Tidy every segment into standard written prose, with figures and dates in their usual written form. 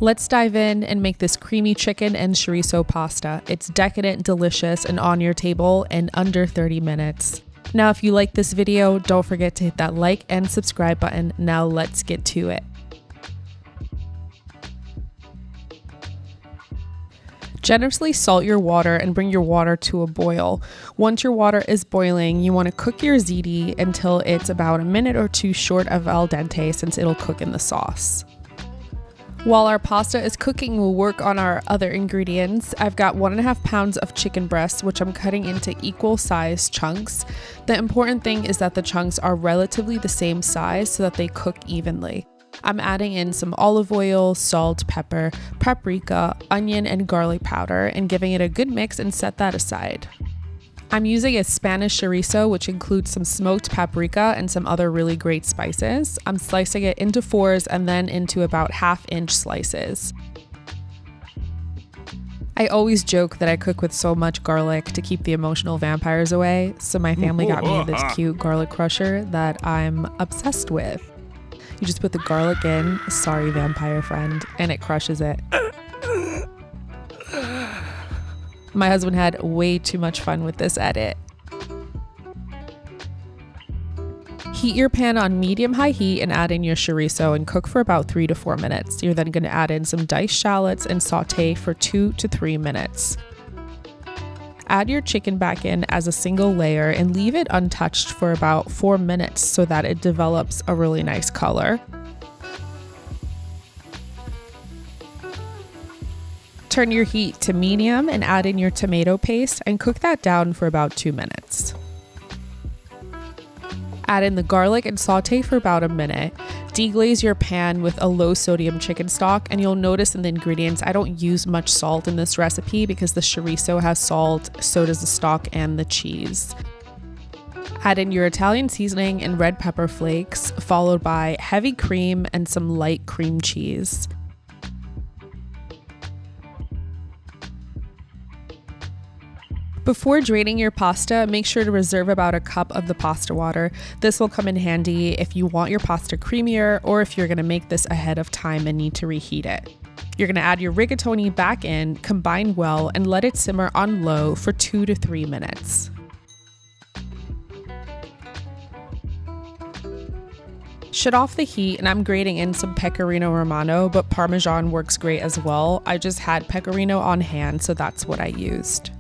Let's dive in and make this creamy chicken and chorizo pasta. It's decadent, delicious, and on your table in under 30 minutes. Now, if you like this video, don't forget to hit that like and subscribe button. Now let's get to it. Generously salt your water and bring your water to a boil. Once your water is boiling, you want to cook your ziti until it's about a minute or two short of al dente, since it'll cook in the sauce. While our pasta is cooking, we'll work on our other ingredients. I've got 1.5 pounds of chicken breast, which I'm cutting into equal size chunks. The important thing is that the chunks are relatively the same size so that they cook evenly. I'm adding in some olive oil, salt, pepper, paprika, onion, and garlic powder, and giving it a good mix and set that aside. I'm using a Spanish chorizo, which includes some smoked paprika and some other really great spices. I'm slicing it into fours and then into about 1/2-inch slices. I always joke that I cook with so much garlic to keep the emotional vampires away, so my family got me this cute garlic crusher that I'm obsessed with. You just put the garlic in, sorry vampire friend, and it crushes it. My husband had way too much fun with this edit. Heat your pan on medium-high heat and add in your chorizo and cook for about 3 to 4 minutes. You're then going to add in some diced shallots and saute for 2 to 3 minutes. Add your chicken back in as a single layer and leave it untouched for about 4 minutes so that it develops a really nice color. Turn your heat to medium and add in your tomato paste and cook that down for about 2 minutes. Add in the garlic and saute for about a minute. Deglaze your pan with a low sodium chicken stock, and you'll notice in the ingredients I don't use much salt in this recipe because the chorizo has salt, so does the stock and the cheese. Add in your Italian seasoning and red pepper flakes, followed by heavy cream and some light cream cheese. Before draining your pasta, make sure to reserve about a cup of the pasta water. This will come in handy if you want your pasta creamier or if you're going to make this ahead of time and need to reheat it. You're going to add your rigatoni back in, combine well, and let it simmer on low for 2 to 3 minutes. Shut off the heat, and I'm grating in some pecorino romano, but Parmesan works great as well. I just had pecorino on hand, so that's what I used.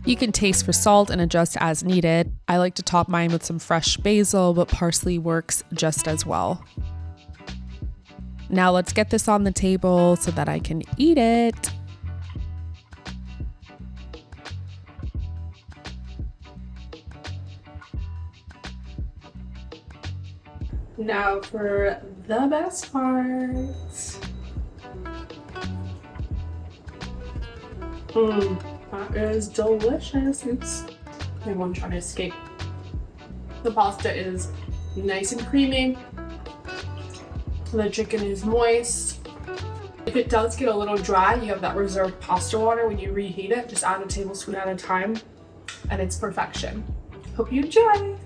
You can taste for salt and adjust as needed. I like to top mine with some fresh basil, but parsley works just as well. Now let's get this on the table so that I can eat it. Now for the best part. That is delicious. Oops. I'm trying to escape. The pasta is nice and creamy. The chicken is moist. If it does get a little dry, you have that reserved pasta water. When you reheat it, just add a tablespoon at a time, and it's perfection. Hope you enjoy.